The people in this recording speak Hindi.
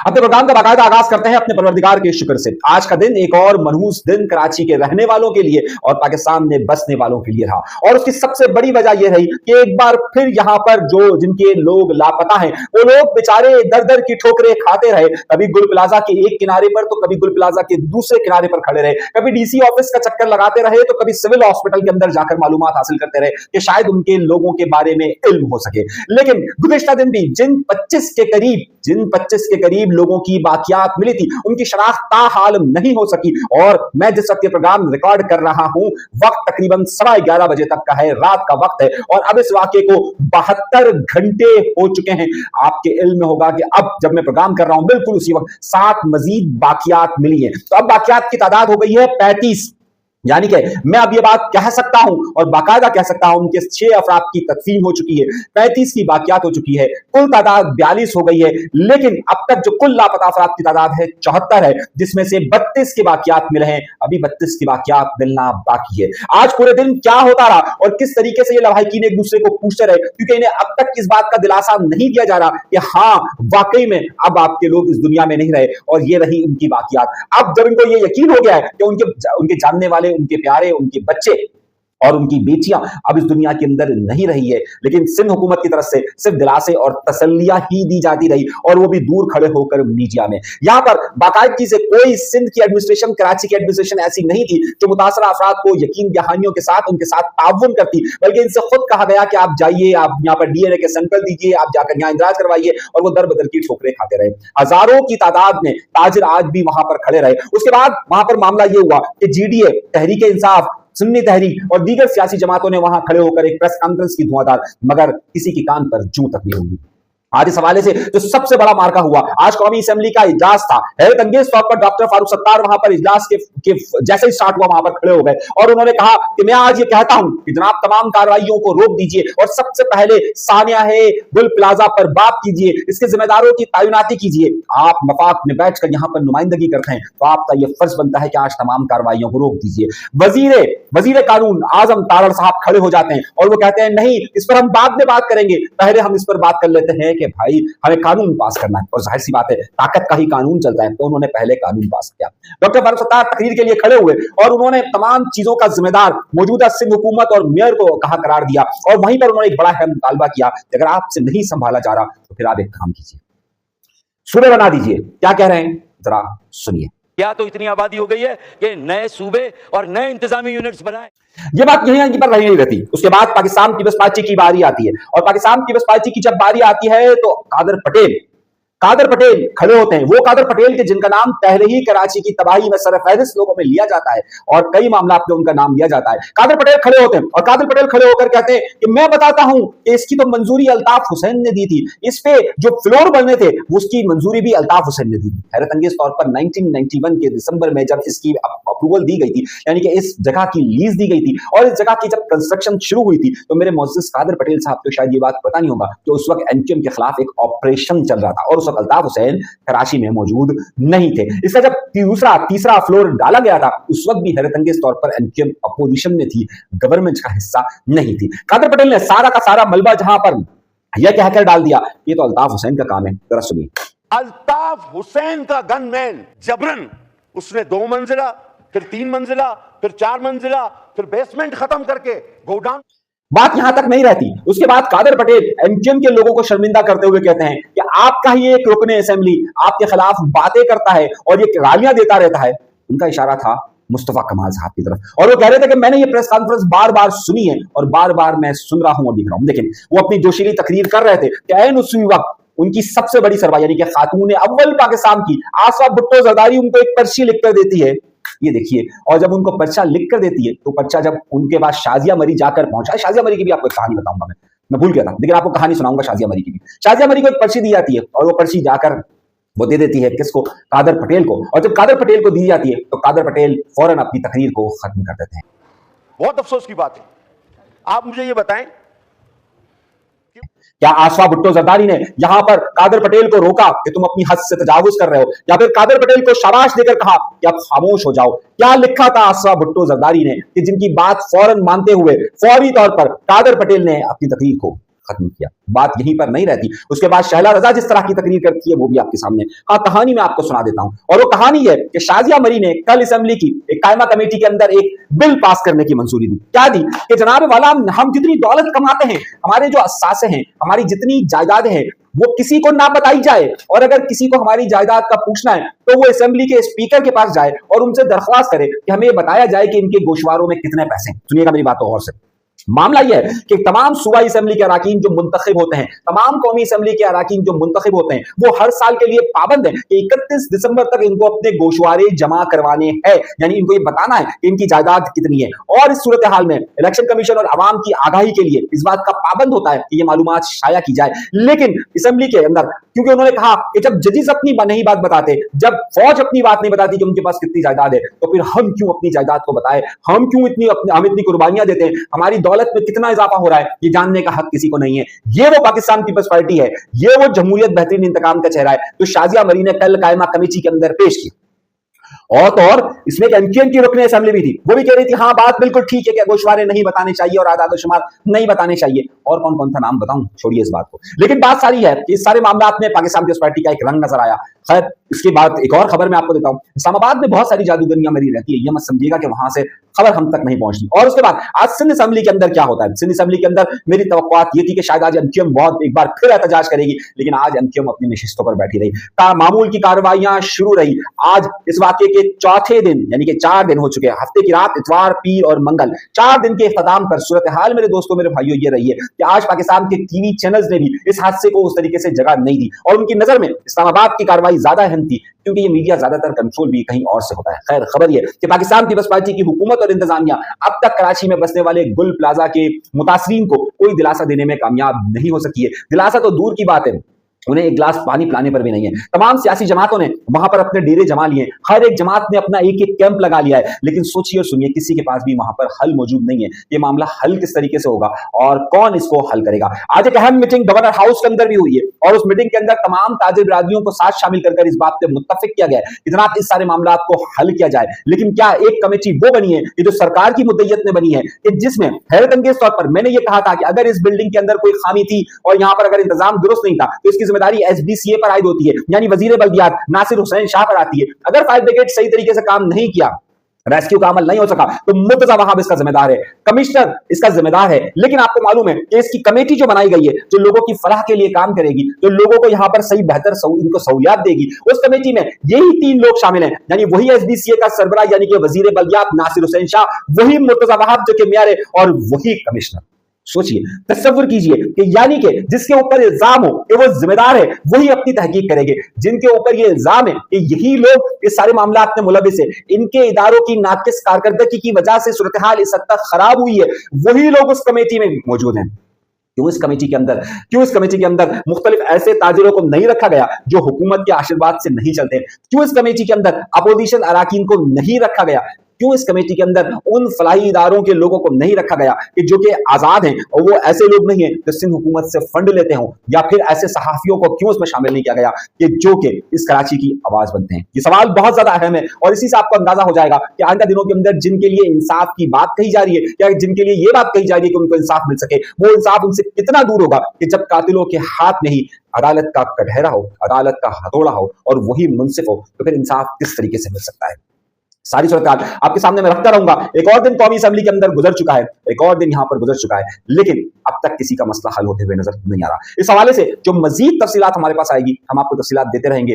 अपने प्रोग्राम का बाकायदा आगाज करते हैं अपने परवरदिगार के शुक्र से। आज का दिन एक और मनहूस दिन कराची के रहने वालों के लिए और पाकिस्तान में बसने वालों के लिए रहा। और उसकी सबसे बड़ी वजह यह रही कि एक बार फिर यहां पर जो जिनके लोग लापता हैं वो लोग बेचारे दर दर की ठोकरें खाते रहे। कभी गुल प्लाजा के एक किनारे पर तो कभी गुल प्लाजा के दूसरे किनारे पर खड़े रहे, कभी डीसी ऑफिस का चक्कर लगाते रहे तो कभी सिविल हॉस्पिटल के अंदर जाकर मालूमात हासिल करते रहे कि शायद उनके लोगों के बारे में इल्म हो सके। लेकिन गुज़िश्ता दिन भी जिन 25 के करीब लोगों की बाकियात मिली थी उनकी शनाख्त ताहाल नहीं हो सकी। और मैं जिस वक्त ये प्रोग्राम रिकॉर्ड कर रहा हूं वक्त तकरीबन 11:15 बजे तक का है, रात का वक्त है और अब इस वाकये को 72 घंटे हो चुके हैं। आपके इल्म में होगा कि अब जब मैं प्रोग्राम कर रहा हूं बिल्कुल उसी वक्त 7 मजीद बाकियात मिली है। तो अब बाकियात की तादाद हो गई है 35। यानी कि मैं अब ये बात कह सकता हूं और बाकायदा कह सकता हूं कि 6 अफराद की तदफीन हो चुकी है, 35 की बाकियात हो चुकी है, कुल तादाद 42 हो गई है। लेकिन अब तक जो कुल लापता अफराद की तादाद है 74 है, जिसमें से 32 के बाकियात मिले हैं। अभी 32 की बाकियात मिलना बाकी है। आज पूरे दिन क्या होता रहा और किस तरीके से ये लवाहिकीन एक दूसरे को पूछते रहे, क्योंकि इन्हें अब तक इस बात का दिलासा नहीं दिया जा रहा कि हाँ वाकई में अब आपके लोग इस दुनिया में नहीं रहे और ये रही उनकी बाकियात। अब जब इनको ये यकीन हो गया है कि उनके जानने वाले, उनके प्यारे, उनके बच्चे और उनकी बेटियां अब इस दुनिया के अंदर नहीं रही है, लेकिन सिंध हुकूमत की तरफ से सिर्फ दिलासे और तसल्लियां ही दी जाती रही और वो भी दूर खड़े होकर मीडिया में। यहां पर बाकायदगी से कोई सिंध की एडमिनिस्ट्रेशन, कराची की एडमिनिस्ट्रेशन ऐसी नहीं थी जो मुतासरा अफराद को यकीन दहानियों के साथ उनके साथ ताउन करती, बल्कि इनसे खुद कहा गया कि आप जाइए, आप यहाँ पर डीएनए के सैंपल दीजिए, आप जाकर यहाँ इंदराज करवाइए, और वो दर बदर की ठोकरें खाते रहे। हजारों की तादाद में ताजिर आज भी वहां पर खड़े रहे। उसके बाद वहां पर मामला यह हुआ कि जीडीए, तहरीक इंसाफ, सुन्नी तहरीक और दीगर सियासी जमातों ने वहां खड़े होकर एक प्रेस कॉन्फ्रेंस की धुआंधार, मगर किसी की कान पर जूं तक नहीं होगी। आज इस हवाले से जो सबसे बड़ा मार्का हुआ, आज कौमी असेंबली का इजलास था। हैरत अंगेज तौर पर डॉक्टर फारूक सत्तार वहां पर इजलास के जैसे ही स्टार्ट हुआ वहां पर खड़े हो गए और उन्होंने कहा कि मैं आज ये कहता हूं कि जनाब तमाम कार्रवाइयों को रोक दीजिए और सबसे पहले सानिया है गुल प्लाजा पर बात कीजिए, इसके जिम्मेदारों की तैनाती कीजिए। आप मफाक में बैठकर यहां पर नुमाइंदगी करते हैं तो आपका यह फर्ज बनता है कि आज तमाम कार्रवाइयों को रोक दीजिए। वजीर कानून आजम तारड़ साहब खड़े हो जाते हैं और वो कहते हैं नहीं, इस पर हम बाद में बात करेंगे, पहले हम इस पर बात कर लेते हैं कि भाई हमें कानून पास करना है। और जाहिर सी बात है ताकत का ही कानून चलता है, तो उन्होंने पहले कानून पास किया। डॉक्टर फारूक सत्तार तकरीर के लिए खड़े हुए और उन्होंने तमाम चीजों का जिम्मेदार मौजूदा सिंध हुकूमत और मेयर को कहा करार दिया और वहीं पर उन्होंने एक बड़ा अहम मुतालबा किया कि अगर आपसे नहीं संभाला जा रहा तो फिर आप एक काम कीजिए, सूबे बना दीजिए। क्या कह रहे हैं जरा सुनिए। क्या तो इतनी आबादी हो गई है कि नए सूबे और नए इंतजामी यूनिट्स बनाए। ये बात यहीं पर रही नहीं रहती। उसके बाद पाकिस्तान पीपल्स पार्टी की बारी आती है और पाकिस्तान पीपल्स पार्टी की जब बारी आती है तो कादर पटेल खड़े होते हैं। वो कादर पटेल के जिनका नाम पहले ही कराची की तबाही में सरफहरिस्त लोगों में लिया जाता है और कई मामला पे उनका नाम लिया जाता है। कादर पटेल खड़े होते हैं और कादर पटेल खड़े होकर कहते हैं कि मैं बताता हूं कि इसकी तो मंजूरी अल्ताफ हुसैन ने दी थी, इस पे जो फ्लोर बनने थे उसकी मंजूरी भी अल्ताफ हुसैन ने दी थी। हैरत अंगेज तौर पर 1991 के दिसंबर में जब इसकी अप्रूवल दी गई थी, यानी कि इस जगह की लीज दी गई थी और इस जगह की जब कंस्ट्रक्शन शुरू हुई थी, तो मेरे मोअज़्ज़िज़ कादर पटेल साहब को शायद ये बात पता नहीं होगा कि उस वक्त एनक्यूएम के खिलाफ एक ऑपरेशन चल रहा था और उस वक्त अल्ताफ हुसैन कराची में मौजूद नहीं थे। इसका जब तीसरा फ्लोर डाला गया था उस वक्त भी हैरत अंगेज तौर पर एनक्यूएम अपोजिशन में थी, गवर्नमेंट का हिस्सा नहीं थी। कादर पटेल ने सारा का सारा मलबा जहां पर यह कहकर डाल दिया ये तो अल्ताफ हुसैन का काम है। जरा सुनिए। अल्ताफ हुसैन का गनमैन जबरन उसने 2 मंजिला, फिर 3 मंजिला, फिर 4 मंजिला, फिर बेसमेंट खत्म करके गोडाउन। बात यहां तक नहीं रहती। उसके बाद कादर पटेल एनक्यूएम के लोगों को शर्मिंदा करते हुए कहते हैं कि आपका ही एक रुकने असेंबली आपके खिलाफ बातें करता है और ये गालियां देता रहता है। उनका इशारा था मुस्तफा कमाल साहब की तरफ और वो कह रहे थे कि मैंने ये प्रेस कॉन्फ्रेंस बार बार सुनी है और बार बार मैं सुन रहा हूं और दिख रहा हूं। लेकिन वो अपनी जोशीली तकरीर कर रहे थे कि ऐन उसी वक्त उनकी सबसे बड़ी सरवा यानी कि खातून अव्वल पाकिस्तान की आसफा भुट्टो जरदारी उनको एक पर्ची लिखकर देती है, ये देखिए। और जब उनको पर्चा लिख कर देती है तो पर्चा जब उनके पास शाजिया मरी जाकर पहुंचा, शाजिया मरी की भी आपको एक कहानी बताऊंगा, मैं भूल गया था लेकिन आपको कहानी सुनाऊंगा शाजिया मरी की भी। शाजिया मरी को एक पर्ची दी जाती है और वो पर्ची जाकर वो दे देती है किसको? कादर पटेल को। और जब कादर पटेल को दी जाती है तो कादर पटेल फौरन अपनी तकरीर को खत्म कर देते हैं। बहुत अफसोस की बात है। आप मुझे ये बताएं क्या आसफा भुट्टो जरदारी ने यहां पर कादर पटेल को रोका कि तुम अपनी हद से तजावुज कर रहे हो, या फिर कादर पटेल को शाबाश देकर कहा कि आप खामोश हो जाओ? क्या लिखा था आसफा भुट्टो जरदारी ने कि जिनकी बात फौरन मानते हुए फौरी तौर पर कादर पटेल ने अपनी तकरीर को खत्म किया। बात यहीं पर नहीं रहती, उसके बाद शहला रजा जिस तरह की तकरीर करती है वो भी आपके सामने। हाँ, कहानी मैं आपको सुना देता हूं, और वो कहानी है कि शाजिया मरी ने कल असेंबली की एक कायमा कमेटी के अंदर एक बिल पास करने की मंजूरी दी। क्या दी कि जनाब वाला, हम जितनी दौलत कमाते हैं, हमारे जो असासे हैं, हमारी जितनी जायदादें हैं, वो किसी को ना बताई जाए, और अगर किसी को हमारी जायदाद का पूछना है तो वो असेंबली के स्पीकर के पास जाए और उनसे दरख्वास्त करे कि हमें बताया जाए कि इनके गोशवारों में कितने पैसे हैं। सुनिएगा मेरी बात और से। मामला यह है कि तमाम सूबाई असेंबली के अराकीन जो मुंतखब होते हैं, तमाम कौमी असेंबली के अराकीन जो मुंतखब होते हैं, वो हर साल के लिए पाबंद है कि 31 दिसंबर तक इनको अपने गोशवारे जमा करवाने हैं, यानी इनको ये बताना है कि इनकी जायदाद कितनी है। और इस सूरत हाल में इलेक्शन कमीशन और आवाम की आगाही के लिए इस बात का पाबंद होता है कि ये मालूमात शाया की जाए। लेकिन असेंबली के अंदर, क्योंकि उन्होंने कहा कि जब जजेस अपनी नहीं बात बताते, जब फौज अपनी बात नहीं बताती कि उनके पास कितनी जायदाद है, तो फिर हम क्यों अपनी जायदाद को बताए, हम क्यों हम इतनी कुर्बानियां देते हैं, हमारी दौलत में कितना इजाफा हो रहा है, ये जानने का हक किसी को नहीं है। ये वो पाकिस्तान पीपल्स पार्टी है, ये वो जमहूरियत बेहतरीन इंतकाम का चेहरा है जो शाजिया मरी ने कल कायमा कमेटी के अंदर पेश किया। और तो और इसमें एमक्यूएम की रुकने असेंबली भी थी, वो भी कह रही थी हाँ बात बिल्कुल ठीक है कि गोशवारे नहीं बताने चाहिए और आदाद शुमार नहीं बताने चाहिए। और कौन कौन सा नाम बताऊं, छोड़िए इस बात को। लेकिन बात सारी है कि इस सारे मामला में पाकिस्तान पीपल्स पार्टी का एक रंग नजर आया। खैर, इसके बाद एक और खबर मैं आपको देता हूं। इस्लामाबाद में बहुत सारी जादूगरियां मरी रहती है, ये मत समझिएगा कि वहां से खबर हम तक नहीं पहुंचती। और उसके बाद आज सिंध असेंबली के अंदर क्या होता है, सिंध असेंबली के अंदर मेरी तवक्कुआत ये थी कि शायद आज एमक्यूएम बहुत एक बार फिर एहतजाज करेगी, लेकिन आज एमक्यूएम अपनी नशिस्तों पर बैठी रही, मामूल की कार्रवाइयां शुरू रही। आज इस वाकये के चौथे दिन, यानी कि 4 दिन हो चुके हैं, हफ्ते की रात, इतवार, पीर और मंगल, 4 दिन के इख्तिताम पर सूरत हाल मेरे दोस्तों, मेरे भाइयों ये रही है कि आज पाकिस्तान के टीवी चैनल्स ने भी इस हादसे को उस तरीके से जगह नहीं दी, और उनकी नजर में इस्लामाबाद की कार्रवाई ज्यादा अहम थी, क्योंकि ये मीडिया ज्यादातर कंट्रोल भी कहीं और से होता है। खैर, खबर ये कि पाकिस्तान पीपल्स पार्टी की हुकूमत और इंतजामिया अब तक कराची में बसने वाले गुल प्लाजा के मुतासरीन को कोई दिलासा देने में कामयाब नहीं हो सकी है। दिलासा तो दूर की बात है, उन्हें एक गिलास पानी पिलाने पर भी नहीं है। तमाम सियासी जमातों ने वहां पर अपने डेरे जमा लिए, हर एक जमात ने अपना एक एक कैंप लगा लिया है, लेकिन सोचिए और सुनिए, किसी के पास भी वहां पर हल मौजूद नहीं है। ये मामला हल किस तरीके से होगा और कौन इसको हल करेगा। आज एक अहम मीटिंग गवर्नर हाउस के अंदर भी हुई है, और उस मीटिंग के अंदर तमाम ताजिर बिरादरियों को साथ शामिल कर इस बात पर मुत्तफिक किया गया है कि जनाब इस सारे मामला को हल किया जाए। लेकिन क्या एक कमेटी वो बनी है कि जो सरकार की मुद्दत में बनी है, कि जिसमें हैरत अंगेज तौर पर मैंने ये कहा था कि अगर इस बिल्डिंग के अंदर कोई खामी थी और यहां पर अगर इंतजाम दुरुस्त नहीं था तो इसकी जिम्मेदारी एसबीसीए पर आयद होती है, यानी वजीर बल्दियात नासिर हुसैन शाह पर आती है। अगर फायर ब्रिगेड सही तरीके से काम नहीं किया, रेस्क्यू का अमल नहीं हो सका, तो मुर्तजा वहाब इसका जिम्मेदार है, कमिश्नर इसका जिम्मेदार है। लेकिन आपको मालूम है कि इसकी कमेटी जो बनाई गई है, जो लोगों की फलाह के लिए काम करेगी, जो लोगों को यहां पर सही बेहतर इनको सहूलियात देगी, उस कमेटी में यही 3 लोग शामिल हैं, यानी वही एसबीसीए का सरबराह यानी कि वजीर बल्दियात नासिर हुसैन शाह, वही मुर्तजा वहाब जो कि मेयर है, और वही कमिश्नर। सोचिए, तसव्वुर कीजिए कि यानी कि जिसके ऊपर इल्जाम हो कि वो जिम्मेदार है, वही अपनी तहकीक करेंगे। जिनके ऊपर ये इल्जाम है कि यही लोग इस सारे मामलात में मुलविस है, इनके इदारों की नाकिस कारकर्दगी की वजह से सूरत हाल इस हद तक खराब हुई है, वही लोग उस कमेटी में मौजूद हैं। क्यों इस कमेटी के अंदर मुख्तलिफ ऐसे ताजिरों को नहीं रखा गया जो हुकूमत के आशीर्वाद से नहीं चलते? क्यों इस कमेटी के अंदर अपोजिशन अराकीन को नहीं रखा गया? क्यों इस कमेटी के अंदर उन फलाही इदारों के लोगों को नहीं रखा गया कि जो कि आजाद हैं, और वो ऐसे लोग नहीं है जो सिंध हुकूमत से फंड लेते हों? या फिर ऐसे सहाफियों को क्यों इसमें शामिल नहीं किया गया कि जो कि इस कराची की आवाज बनते हैं? ये सवाल बहुत ज्यादा अहम है, और इसी से आपको अंदाजा हो जाएगा कि आइंदा दिनों के अंदर जिनके लिए इंसाफ की बात कही जा रही है, या जिनके लिए ये बात कही जा रही है कि उनको इंसाफ मिल सके, वो इंसाफ उनसे कितना दूर होगा कि जब कातिलों के हाथ में ही अदालत का कटहरा हो, अदालत का हथौड़ा हो, और वही मुंसिफ हो, तो फिर इंसाफ किस तरीके से मिल सकता है? सारी सूरत आपके सामने मैं रखता रहूंगा। एक और दिन कौमी असेंबली के अंदर गुजर चुका है, एक और दिन यहां पर गुजर चुका है, लेकिन अब तक किसी का मसला हल होते हुए नजर नहीं आ रहा। इस हवाले से जो मजीद तफसीलात हमारे पास आएगी, हम आपको तफसीलात देते रहेंगे।